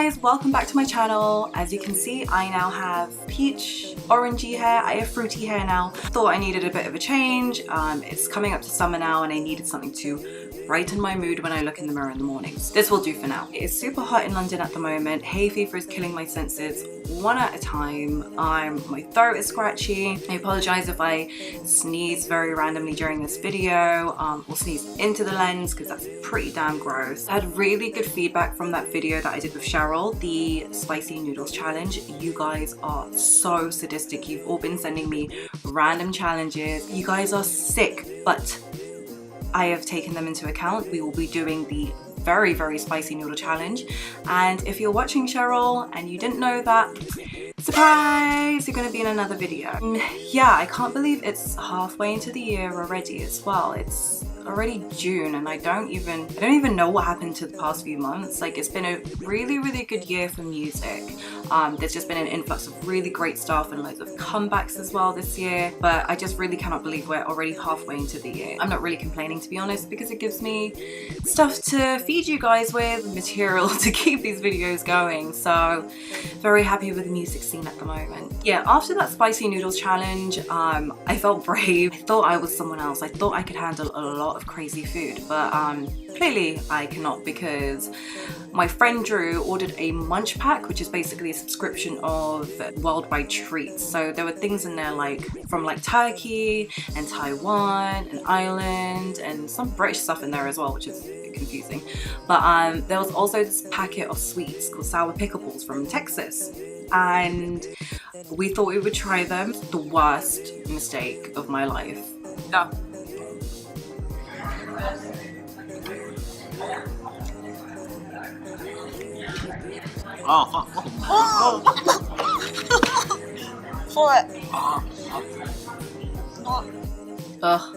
guys, welcome back to my channel. As you can see, I now have peach orangey hair. I have fruity hair now. Thought I needed a bit of a change. It's coming up to summer now and I needed something to brighten my mood when I look in the mirror in the mornings. This will do for now. It is super hot in London at the moment. Hay fever is killing my senses one at a time. My throat is scratchy. I apologize if I sneeze very randomly during this video or sneeze into the lens because that's pretty damn gross. I had really good feedback from that video that I did with Cheryl, the spicy noodles challenge. You guys are so sadistic. You've all been sending me random challenges. You guys are sick, but I have taken them into account. We will be doing the very, very spicy noodle challenge. And if you're watching, Cheryl, and you didn't know that, surprise, you're gonna be in another video. Yeah, I can't believe it's halfway into the year already as well. It's already June and I don't even know what happened to the past few months. Like, it's been a really, really good year for music. There's just been an influx of really great stuff and loads of comebacks as well this year, but I just really cannot believe we're already halfway into the year. I'm not really complaining, to be honest, because it gives me stuff to feed you guys with, material to keep these videos going. So very happy with the music scene at the moment. Yeah, after that spicy noodles challenge, I felt brave. I thought I was someone else. I thought I could handle a lot of crazy food, but clearly I cannot, because my friend Drew ordered a munch pack, which is basically a subscription of worldwide treats. So there were things in there like from like Turkey and Taiwan and Ireland and some British stuff in there as well, which is confusing. But there was also this packet of sweets called sour pickles from Texas, and we thought we would try them. The worst mistake of my life. No. Ugh,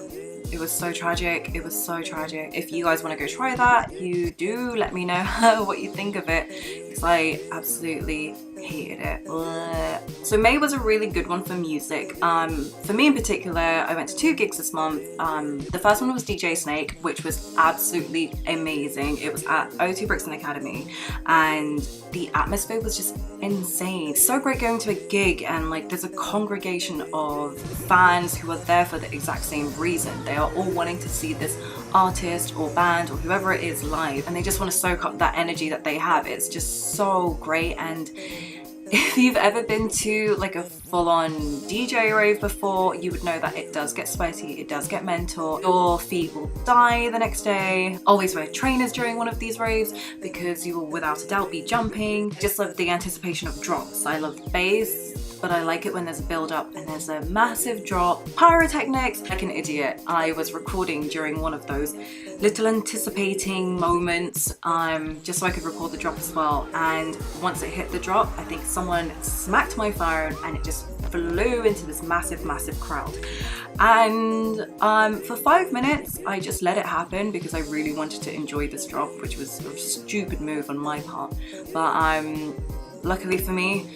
it was so tragic. It was so tragic. If you guys want to go try that, you do let me know what you think of it, because I absolutely hated it. Ugh. So May was a really good one for music. For me in particular, I went to 2 gigs this month. The first one was DJ Snake, which was absolutely amazing. It was at O2 Brixton Academy and the atmosphere was just insane. It's so great going to a gig and like there's a congregation of fans who are there for the exact same reason. They are all wanting to see this artist or band or whoever it is live, and they just want to soak up that energy that they have. It's just so great. And if you've ever been to like a full-on DJ rave before, you would know that it does get sweaty, it does get mental. Your feet will die the next day. Always wear trainers during one of these raves because you will without a doubt be jumping. Just love the anticipation of drops. I love bass, but I like it when there's a build up and there's a massive drop. Pyrotechnics, like an idiot. I was recording during one of those little anticipating moments, just so I could record the drop as well. And once it hit the drop, I think someone smacked my phone and it just flew into this massive, massive crowd. And for 5 minutes, I just let it happen because I really wanted to enjoy this drop, which was a stupid move on my part. But luckily for me,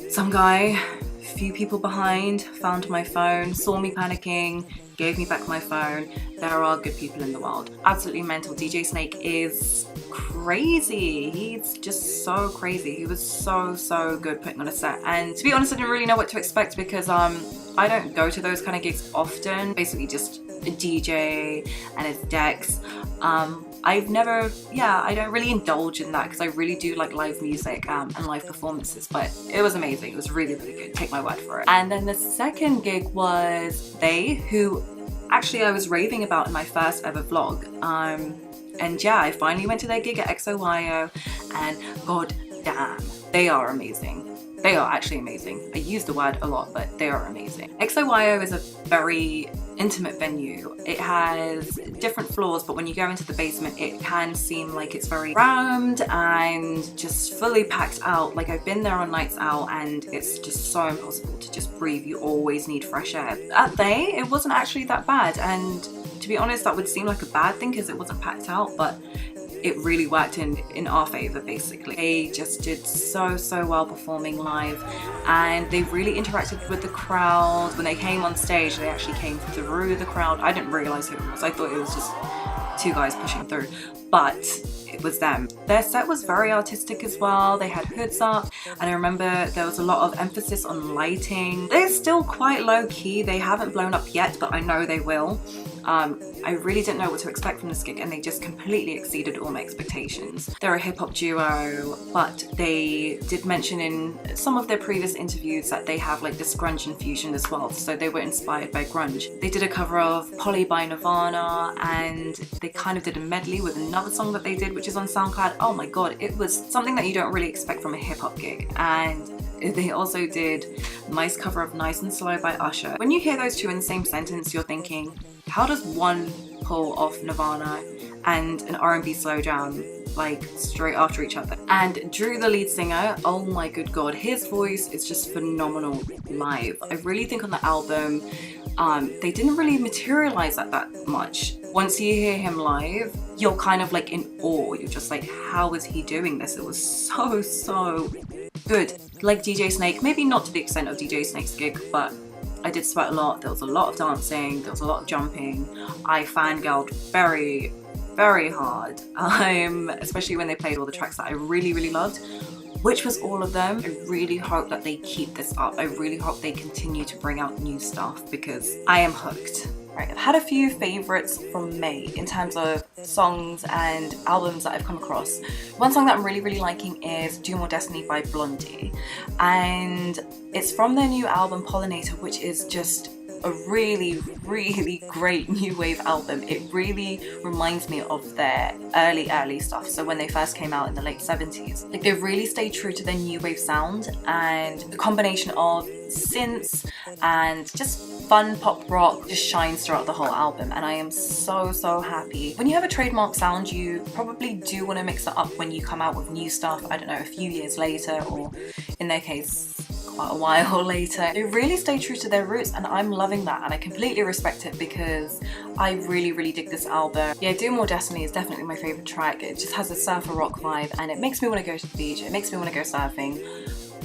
some guy, a few people behind, found my phone, saw me panicking, gave me back my phone. There are good people in the world. Absolutely mental. DJ Snake is crazy. He's just so crazy. He was so good putting on a set. And to be honest, I didn't really know what to expect because I don't go to those kind of gigs often. Basically just a DJ and his decks. I don't really indulge in that because I really do like live music and live performances, but it was amazing. It was really, really good. Take my word for it. And then the second gig was They, who actually I was raving about in my first ever vlog. And yeah, I finally went to their gig at KWAYE and god damn, they are amazing. They are actually amazing. I use the word a lot, but they are amazing. KWAYE is a very intimate venue. It has different floors, but when you go into the basement, it can seem like it's very rammed and just fully packed out. Like, I've been there on nights out and it's just so impossible to just breathe. You always need fresh air. At They, it wasn't actually that bad. And to be honest, that would seem like a bad thing because it wasn't packed out, but it really worked in our favor basically. They just did so well performing live, and they really interacted with the crowd. When they came on stage, they actually came through the crowd. I didn't realize who it was. I thought it was just two guys pushing through, but it was them. Their set was very artistic as well. They had hoods up, and I remember there was a lot of emphasis on lighting. They're still quite low key. They haven't blown up yet, but I know they will. I really didn't know what to expect from this gig, and they just completely exceeded all my expectations. They're a hip-hop duo, but they did mention in some of their previous interviews that they have like this grunge infusion as well, so they were inspired by grunge. They did a cover of Polly by Nirvana, and they kind of did a medley with another song that they did, which is on SoundCloud. Oh my god, it was something that you don't really expect from a hip-hop gig. And they also did a nice cover of Nice and Slow by Usher. When you hear those two in the same sentence, you're thinking, how does one pull off Nirvana and an R&B slow jam like straight after each other? And Drew, the lead singer, oh my good god, his voice is just phenomenal live. I really think on the album they didn't really materialize that much. Once you hear him live, you're kind of like in awe. You're just like, how is he doing this? It was so good. Like DJ Snake, maybe not to the extent of DJ Snake's gig, but I did sweat a lot. There was a lot of dancing, there was a lot of jumping. I fangirled very hard, especially when they played all the tracks that I really loved, which was all of them. I really hope that they keep this up. I really hope they continue to bring out new stuff, because I am hooked. Right, I've had a few favorites from May in terms of songs and albums that I've come across. One song that I'm really liking is Do More Destiny by Blondie, and it's from their new album Pollinator, which is just a really great new wave album. It really reminds me of their early stuff, so when they first came out in the late 70s. Like, they've really stayed true to their new wave sound, and the combination of synths and just fun pop rock just shines throughout the whole album, and I am so happy. When you have a trademark sound, you probably do want to mix it up when you come out with new stuff, I don't know, a few years later, or in their case quite a while later. They really stay true to their roots, and I'm loving that, and I completely respect it, because I really dig this album. Yeah, Do More Destiny is definitely my favorite track. It just has a surfer rock vibe, and it makes me want to go to the beach. It makes me want to go surfing.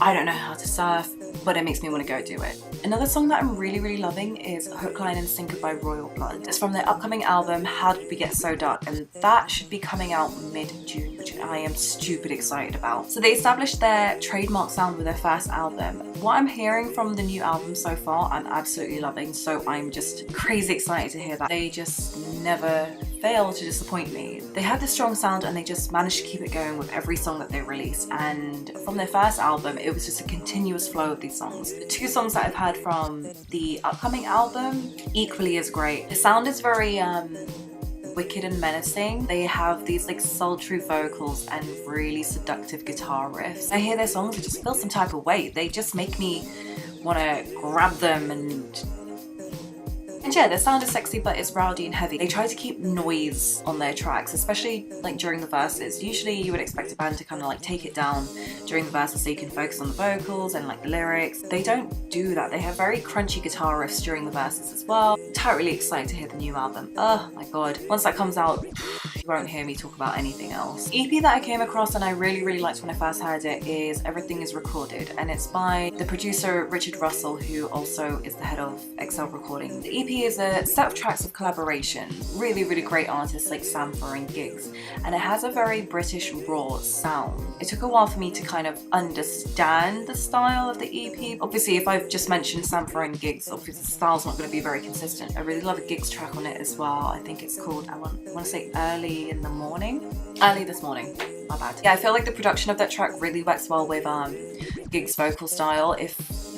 I don't know how to surf, but it makes me want to go do it. Another song that I'm really loving is Hook, Line and Sinker by Royal Blood. It's from their upcoming album How Did We Get So Dark, and that should be coming out mid-June, which I am stupid excited about. So they established their trademark sound with their first album. What I'm hearing from the new album so far, I'm absolutely loving, so I'm just crazy excited to hear that. They just never fail to disappoint me. They have this strong sound, and they just managed to keep it going with every song that they release, and from their first album it was just a continuous flow of these songs. The two songs that I've heard from the upcoming album equally as great. The sound is very wicked and menacing. They have these like sultry vocals and really seductive guitar riffs. I hear their songs, I just feel some type of way. They just make me want to grab them and yeah, their sound is sexy, but it's rowdy and heavy. They try to keep noise on their tracks, especially like during the verses. Usually you would expect a band to kind of like take it down during the verses so you can focus on the vocals and like the lyrics. They don't do that. They have very crunchy guitar riffs during the verses as well. Totally excited to hear the new album. Oh my god. Once that comes out, you won't hear me talk about anything else. The EP that I came across and I really liked when I first heard it is Everything Is Recorded, and it's by the producer Richard Russell, who also is the head of XL Recording. The EP is a set of tracks of collaboration, really great artists like Sampha and Giggs, and it has a very British raw sound. It took a while for me to kind of understand the style of the EP. Obviously, if I've just mentioned Sampha and Giggs, obviously the style's not going to be very consistent. I really love a Giggs track on it as well. I think it's called, I want to say Early This Morning. My bad. Yeah, I feel like the production of that track really works well with Giggs' vocal style. If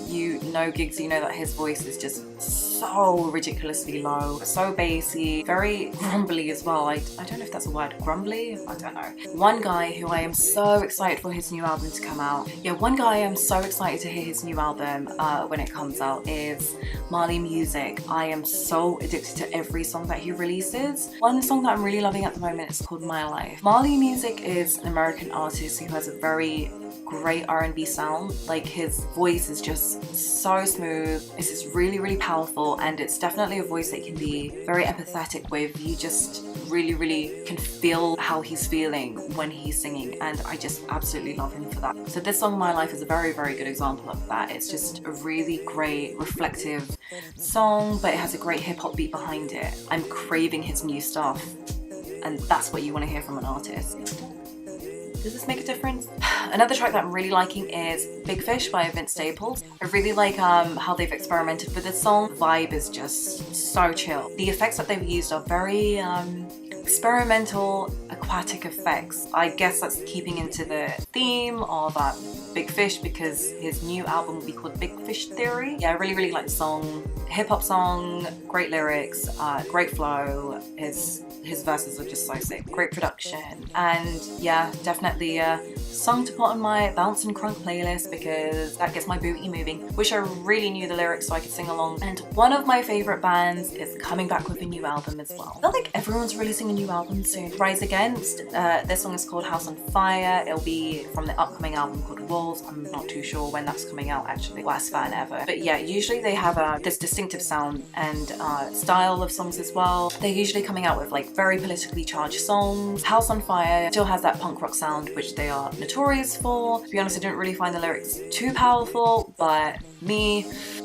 you know Giggs, you know that his voice is just so ridiculously low, so bassy, very grumbly as well. I don't know if that's a word, grumbly? I don't know. One guy who I am so excited for his new album to come out. Yeah, one guy I'm so excited to hear his new album when it comes out is Marley Music. I am so addicted to every song that he releases. One song that I'm really loving at the moment is called My Life. Marley Music is an American artist who has a very great R&B sound. Like, his voice is just so smooth. It's just really powerful, and it's definitely a voice that can be very empathetic with. You just really can feel how he's feeling when he's singing, and I just absolutely love him for that. So this song My Life is a very good example of that. It's just a really great reflective song, but it has a great hip-hop beat behind it. I'm craving his new stuff and that's what you want to hear from an artist. Does this make a difference? Another track that I'm really liking is Big Fish by Vince Staples. I really like how they've experimented with this song. The vibe is just so chill. The effects that they've used are very experimental, aquatic effects. I guess that's keeping into the theme of Big Fish, because his new album will be called Big Fish Theory. Yeah, I really like the song. Hip-hop song, great lyrics, great flow. His verses are just so sick. Great production, and yeah, definitely a song to put on my bounce and crunk playlist because that gets my booty moving. Wish I really knew the lyrics so I could sing along. And one of my favorite bands is coming back with a new album as well. I feel like everyone's releasing a new album soon. Rise Against, this song is called House on Fire. It'll be from the upcoming album called Walls. I'm not too sure when that's coming out actually. Worst fan ever. But yeah, usually they have this distinctive sound and style of songs as well. They're usually coming out with like very politically charged songs. House on Fire still has that punk rock sound which they are notorious for. To be honest, I didn't really find the lyrics too powerful, but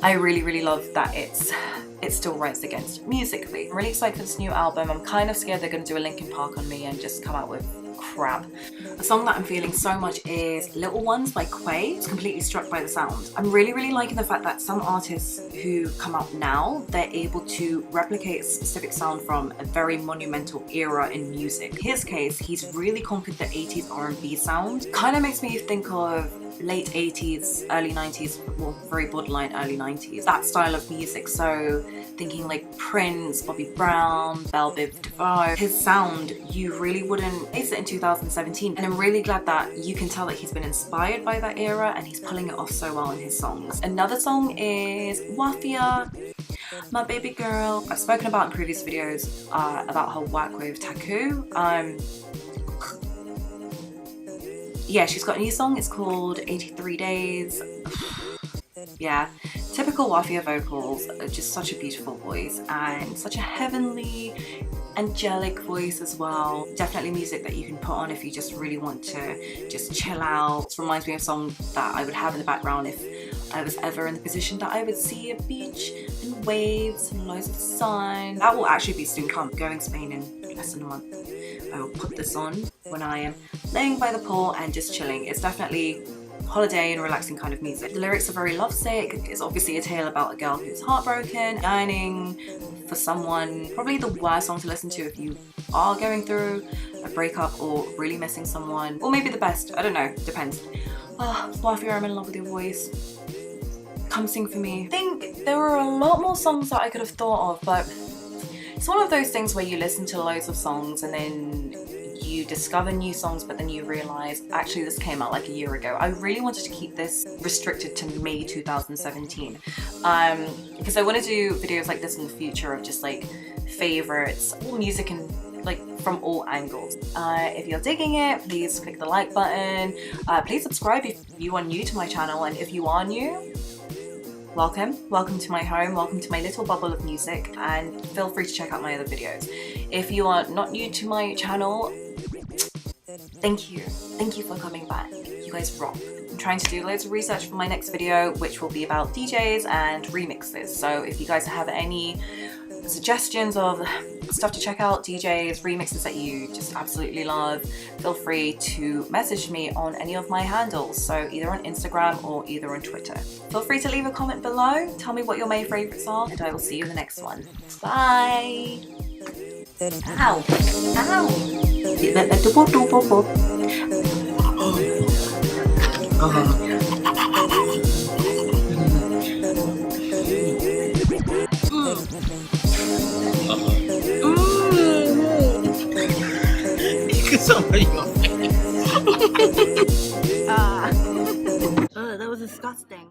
I really love that it still Rise Against musically. I'm really excited for this new album. I'm kind of scared they're going to do a Linkin Park on me and just come out with crap. A song that I'm feeling so much is Little Ones by KWAYE. I was completely struck by the sound. I'm really liking the fact that some artists who come out now, they're able to replicate a specific sound from a very monumental era in music. In his case, he's really conquered the 80s R&B sound. Kind of makes me think of late 80s, early 90s, well, very borderline early 90s, that style of music. So thinking like Prince, Bobby Brown, Belle Biv DeVoe. His sound, you really wouldn't face it in 2017, and I'm really glad that you can tell that he's been inspired by that era and he's pulling it off so well in his songs. Another song is Wafia, My Baby Girl. I've spoken about in previous videos about her work with Taku. Yeah, she's got a new song, it's called 83 Days. Yeah, typical Wafia vocals, just such a beautiful voice and such a heavenly, angelic voice as well. Definitely music that you can put on if you just really want to just chill out. This reminds me of a song that I would have in the background if I was ever in the position that I would see a beach and waves and loads of sun. That will actually be soon come, going to Spain in less than a month. I will put this on when I am laying by the pool and just chilling. It's definitely holiday and relaxing kind of music. The lyrics are very lovesick. It's obviously a tale about a girl who's heartbroken, yearning for someone. Probably the worst song to listen to if you are going through a breakup or really missing someone. Or maybe the best, I don't know, depends. Wafia, I'm in love with your voice. Come sing for me. I think there were a lot more songs that I could have thought of, but it's one of those things where you listen to loads of songs and then you discover new songs, but then you realize actually this came out like a year ago. I really wanted to keep this restricted to May 2017 because I want to do videos like this in the future of just like favorites, all music and like from all angles. If you're digging it, please click the like button. Please subscribe if you are new to my channel, and if you are new, welcome to my home, welcome to my little bubble of music, and feel free to check out my other videos. If you are not new to my channel, thank you for coming back. You guys rock. I'm trying to do loads of research for my next video, which will be about DJs and remixes. So if you guys have any suggestions of stuff to check out, DJs, remixes that you just absolutely love, feel free to message me on any of my handles, so either on Instagram or either on Twitter. Feel free to leave a comment below, tell me what your main favorites are, and I will see you in the next one. Bye! Ow! Ow! Somebody your face. That was disgusting.